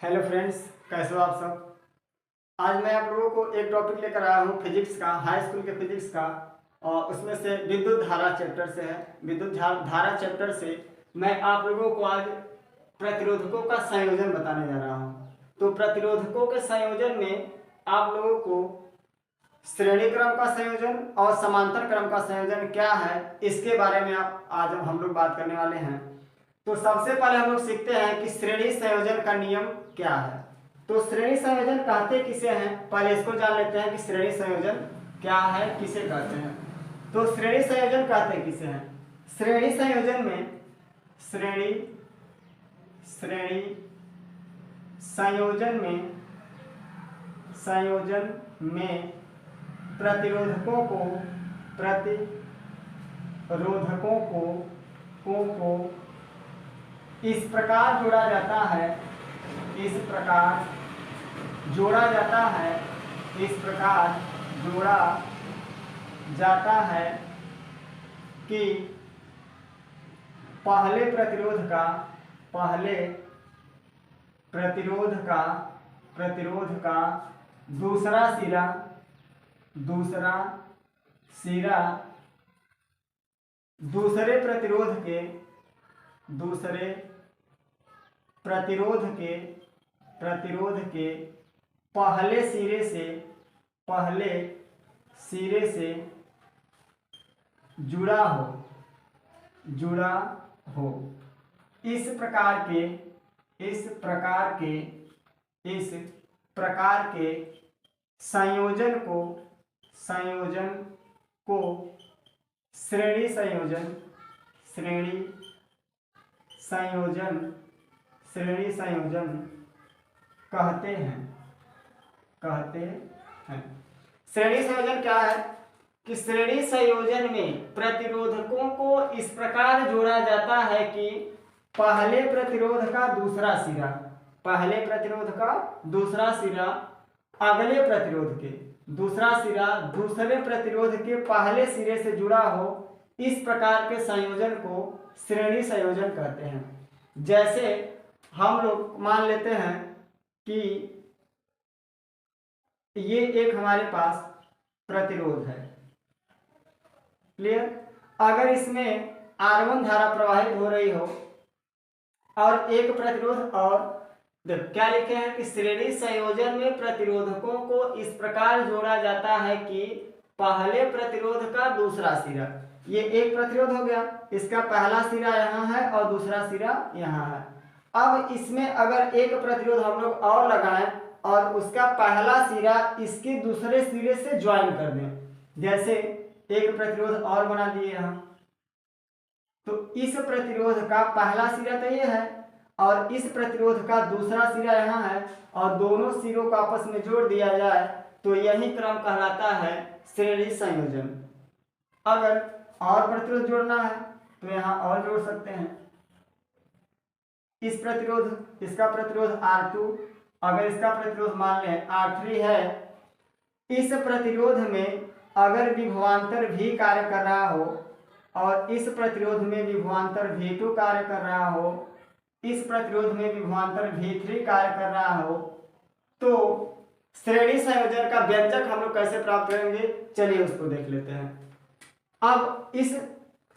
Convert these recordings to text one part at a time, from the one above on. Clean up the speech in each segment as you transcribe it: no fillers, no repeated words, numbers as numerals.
Hello friends, कैसे हो आप सब। आज मैं आप लोगों को एक टॉपिक लेकर आया हूँ फिजिक्स का, हाई स्कूल के फिजिक्स का। और उसमें से विद्युत धारा चैप्टर से है। विद्युत धारा चैप्टर से मैं आप लोगों को आज प्रतिरोधकों का संयोजन बताने जा रहा हूँ। तो प्रतिरोधकों के संयोजन में आप लोगों को श्रेणी क्रम का संयोजन और समांतर क्रम का संयोजन क्या है, इसके बारे में आप आज हम लोग बात करने वाले हैं। तो सबसे पहले हम लोग सीखते हैं कि श्रेणी संयोजन का नियम क्या है। तो श्रेणी संयोजन कहते किसे हैं, पहले इसको जान लेते हैं कि श्रेणी संयोजन क्या है, किसे कहते हैं। तो श्रेणी संयोजन कहते किसे हैं। श्रेणी संयोजन में श्रेणी श्रेणी संयोजन में प्रतिरोधकों को इस प्रकार जोड़ा जाता है इस प्रकार जोड़ा जाता है कि पहले प्रतिरोध का दूसरा सिरा दूसरे प्रतिरोध के पहले सिरे से जुड़ा हो। इस प्रकार के संयोजन को श्रेणी संयोजन कहते हैं। श्रेणी संयोजन क्या है कि श्रेणी संयोजन में प्रतिरोधकों को इस प्रकार जोड़ा जाता है कि पहले प्रतिरोध का दूसरा सिरा अगले प्रतिरोध के दूसरे प्रतिरोध के पहले सिरे से जुड़ा हो। इस प्रकार के संयोजन को श्रेणी संयोजन कहते हैं। जैसे हम लोग मान लेते हैं कि ये एक हमारे पास प्रतिरोध है, क्लियर। अगर इसमें R1 धारा प्रवाहित हो रही हो और एक प्रतिरोध, और क्या लिखे हैं कि श्रेणी संयोजन में प्रतिरोधकों को इस प्रकार जोड़ा जाता है कि पहले प्रतिरोध का दूसरा सिरा, ये एक प्रतिरोध हो गया, इसका पहला सिरा यहाँ है और दूसरा सिरा यहाँ है। अब इसमें अगर एक प्रतिरोध हम लोग और लगाएं और उसका पहला सिरा इसके दूसरे सिरे से ज्वाइन कर दें, जैसे एक प्रतिरोध और बना दिए हम, तो इस प्रतिरोध का पहला सिरा तो ये है और इस प्रतिरोध का दूसरा सिरा यहाँ है और दोनों सिरों को आपस में जोड़ दिया जाए तो यही क्रम कहलाता है श्रेणी संयोजन। अगर और प्रतिरोध जोड़ना है तो यहाँ और जोड़ सकते हैं। इसका प्रतिरोध R2, अगर इसका प्रतिरोध मान लें R3 है, इस प्रतिरोध में अगर विभवांतर V कार्य कर रहा हो और इस प्रतिरोध में विभवांतर V2 कार्य कर रहा हो, इस प्रतिरोध में विभवांतर V3 कार्य कर रहा हो, तो श्रेणी संयोजन का व्यंजक हम लोग कैसे प्राप्त करेंगे, चलिए उसको देख लेते हैं। अब इस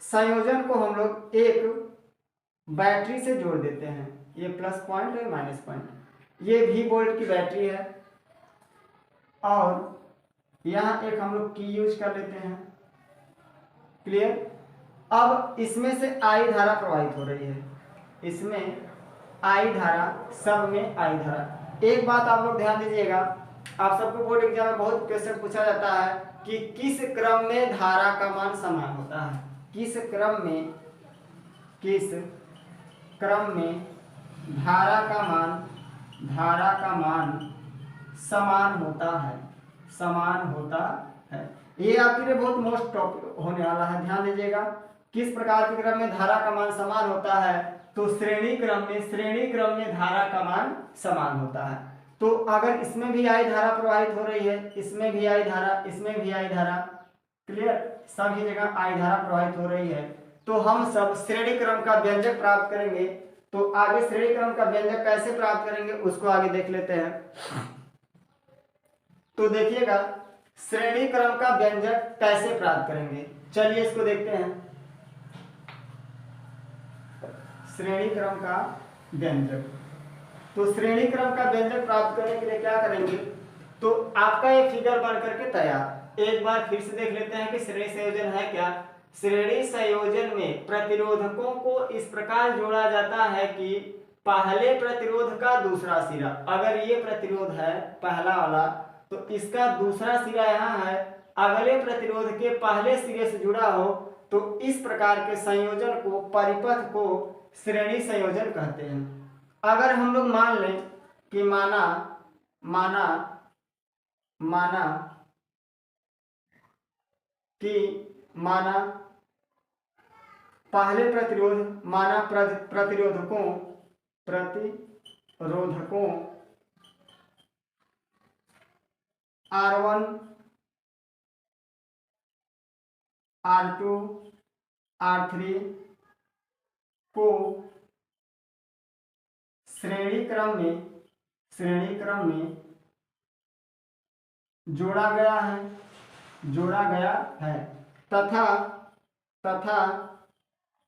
संयोजन को हम लोग एक बैटरी से जोड़ देते हैं। ये प्लस पॉइंट है, माइनस पॉइंट, ये V वोल्ट की बैटरी है और यहाँ एक हम लोग की यूज कर लेते हैं, क्लियर। अब इसमें से I धारा प्रवाहित हो रही है, इसमें I धारा, सब में I धारा। एक बात आप लोग ध्यान दीजिएगा, आप सबको बोर्ड एग्जाम में बहुत क्वेश्चन पूछा जाता है कि किस क्रम में धारा का मान समान होता है। किस क्रम में धारा का मान समान होता है। ये आपके लिए बहुत मोस्ट टॉपिक होने वाला है, ध्यान दीजिएगा। किस प्रकार के क्रम में धारा का मान समान होता है, तो श्रेणी क्रम में धारा का मान समान होता है। तो अगर इसमें भी I धारा प्रवाहित हो रही है, इसमें भी I धारा, इसमें भी I धारा, क्लियर, सभी जगह I धारा प्रवाहित हो रही है, तो हम सब श्रेणी क्रम का व्यंजक प्राप्त करेंगे। तो आगे श्रेणी क्रम का व्यंजक कैसे प्राप्त करेंगे उसको आगे देख लेते हैं। तो देखिएगा श्रेणी क्रम का व्यंजक कैसे प्राप्त करेंगे, चलिए इसको देखते हैं। श्रेणी क्रम का व्यंजक, तो श्रेणी क्रम का व्यंजक प्राप्त करने के लिए क्या करेंगे, तो आपका ये फिगर बन करके तैयार। एक बार फिर से देख लेते हैं कि श्रेणी संयोजन है क्या। श्रेणी संयोजन में प्रतिरोधकों को इस प्रकार जोड़ा जाता है कि पहले प्रतिरोध का दूसरा सिरा, अगर ये प्रतिरोध है पहला वाला तो इसका दूसरा सिरा यहाँ है, अगले प्रतिरोध के पहले सिरे से जुड़ा हो, तो इस प्रकार के संयोजन को, परिपथ को श्रेणी संयोजन कहते हैं। अगर हम लोग मान लें कि माना पहले प्रतिरोध, माना प्रतिरोधकों R1 R2 R3 को श्रेणी क्रम में जोड़ा गया है तथा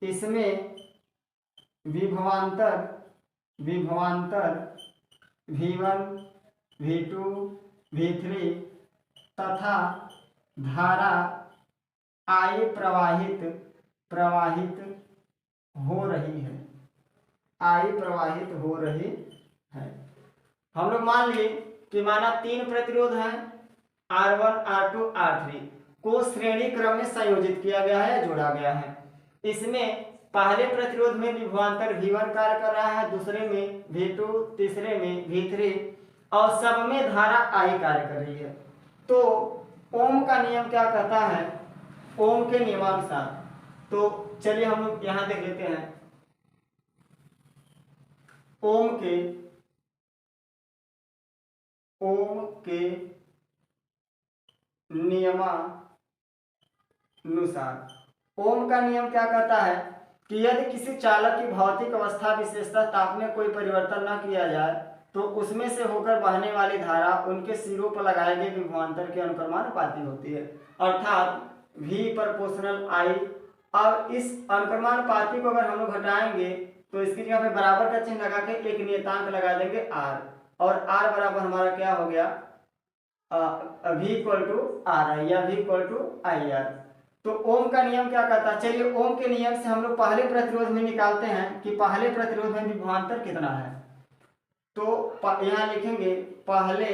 इसमें विभवांतर V1 V2 V3 तथा धारा I प्रवाहित हो रही है। हम लोग मान लिए कि माना 3 प्रतिरोध हैं R1 R2 R3 को श्रेणी क्रम में संयोजित किया गया है, जोड़ा गया है। इसमें पहले प्रतिरोध में विभवांतर V1 कार्य कर रहा है, दूसरे में V2, तीसरे में V3 और सब में धारा I कार्य कर रही है। तो ओम का नियम क्या कहता है, ओम के नियमानुसार, तो चलिए हम लोग यहां देख लेते हैं। ओम के नियमानुसार, ओम का नियम क्या कहता है कि यदि किसी चालक की भौतिक अवस्था विशेषता ताप में कोई परिवर्तन न किया जाए तो उसमें से होकर बहने वाली धारा उनके सिरों पर लगाए गए विभवांतर के अनुक्रमानुपाती होती है, अर्थात V प्रोपोर्शनल I। अब इस अनुक्रमानुपाती को अगर हम लोग हटाएंगे तो इसकी जगह पे बराबर का चिन्ह लगा के एक नियतांक लगा देंगे R, और R बराबर हमारा क्या हो गया, V इक्वल टू R या V इक्वल टू IR। तो ओम का नियम क्या कहता है, चलिए ओम के नियम से हम लोग पहले प्रतिरोध में निकालते हैं कि पहले प्रतिरोध में विभवांतर कितना है। तो यहाँ लिखेंगे पहले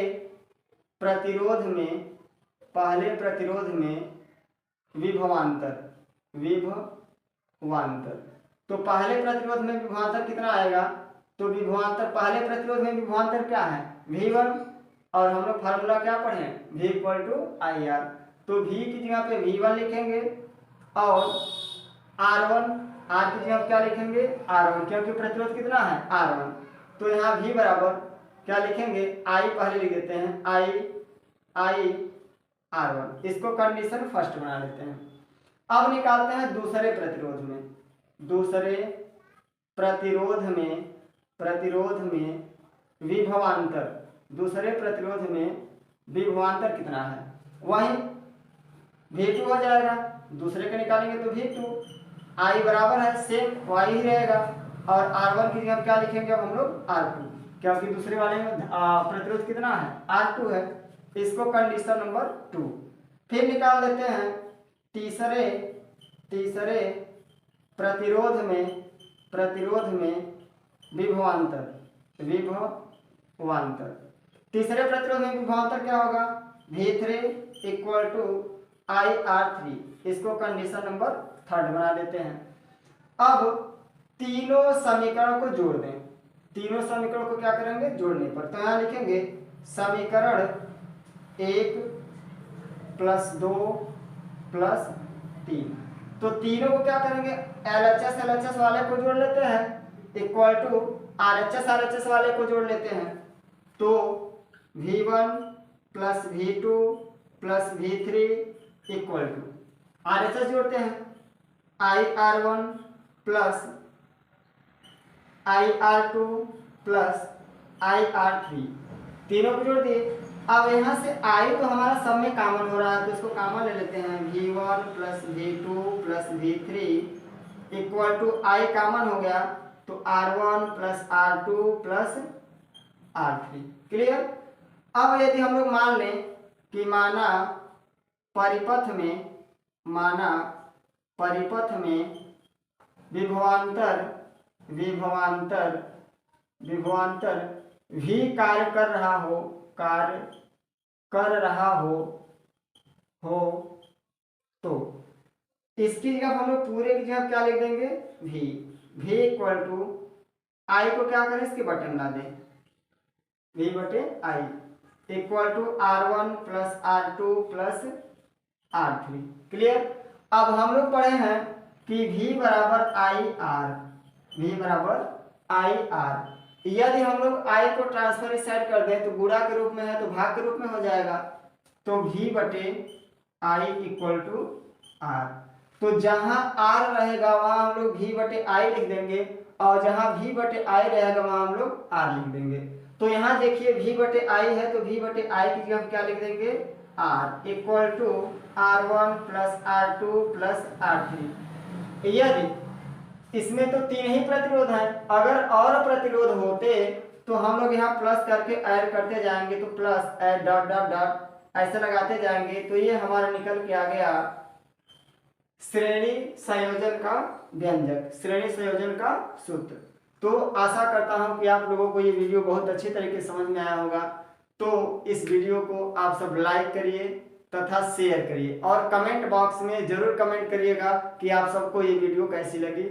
प्रतिरोध में विभवांतर। तो पहले प्रतिरोध में विभवांतर कितना आएगा, तो विभवांतर, पहले प्रतिरोध में विभवांतर क्या है V1, और हम लोग फार्मूला क्या पढ़े V इक्वल टू IR। तो V की जगह पे V1 लिखेंगे और R1, R की जगह क्या लिखेंगे R1, क्योंकि प्रतिरोध कितना है R1। तो यहाँ V बराबर क्या लिखेंगे, I पहले लिख देते हैं, I R1, इसको कंडीशन फर्स्ट बना लेते हैं। अब निकालते हैं दूसरे प्रतिरोध में। दूसरे प्रतिरोध में विभवांतर, दूसरे प्रतिरोध में विभवांतर कितना है, वही V2 हो जाएगा, दूसरे के निकालेंगे तो V2, I बराबर है सेम Y ही रहेगा, और R1 की जगह क्या लिखेंगे अब हम लोग R2, क्योंकि दूसरे वाले में प्रतिरोध कितना है R2 है। इसको कंडीशन नंबर 2 फिर निकाल देते हैं। तीसरे प्रतिरोध में विभवांतर, तीसरे प्रतिरोध में विभवांतर क्या होगा, V3 इक्वल टू IR3, इसको कंडीशन नंबर 3 बना देते हैं। अब तीनों समीकरण को जोड़ दें, तीनों समीकरण को क्या करेंगे जोड़ने पर, तो यहाँ लिखेंगे समीकरण 1 + 2 + 3। तो तीनों को क्या करेंगे, LHS वाले को जोड़ लेते हैं, इक्वल टू RHS वाले को जोड़ लेते हैं। तो V1 + V2 + V3 equal to RHS जोड़ते हैं IR1 + IR2 प्लस IR3, तीनों को जोड़ दिए। अब यहाँ से I तो हमारा सब में कॉमन हो रहा है, तो इसको कॉमन ले लेते हैं। V1 plus V2 plus V3 equal to I common हो गया, तो R1 plus R2 plus R3। Clear. अब यदि हम लोग मान लें कि माना परिपथ में विभवांतर भी कार्य कर रहा हो तो इसकी जगह हम लोग पूरे की जगह क्या लिख देंगे, v इक्वल टू I को क्या करें, इसके बटे मिला दें, v बटे I equal to R1 plus R2 plus R3। Clear. अब हम लोग पढ़े हैं कि V बराबर I R। यदि हम लोग I को ट्रांसफर इस साइड कर दें तो गुणा के रूप में है, तो भाग के रूप में हो जाएगा, तो V बटे I इक्वल टू R। तो जहां R रहेगा वहां हम लोग V बटे I लिख देंगे, और जहां V बटे I रहेगा वहां हम लोग R लिख देंगे। तो यहाँ देखिए V बटे I है, तो V बटे I की जगह हम क्या लिख देंगे, R equal to R1 plus R2 plus R3। यदि इसमें तो तीन ही प्रतिरोध हैं, अगर और प्रतिरोध होते तो हम लोग यहाँ प्लस करके ऐड करते जाएंगे, तो plus add dot dot dot ऐसे लगाते जाएंगे, तो ये हमारा निकल के आ गया श्रेणी संयोजन का व्यंजक, श्रेणी संयोजन का सूत्र। तो आशा करता हूं कि आप लोगों को ये वीडियो बहुत अच्छी तरीके से समझ में आया होगा। तो इस वीडियो को आप सब लाइक करिए तथा शेयर करिए, और कमेंट बॉक्स में जरूर कमेंट करिएगा कि आप सबको ये वीडियो कैसी लगी।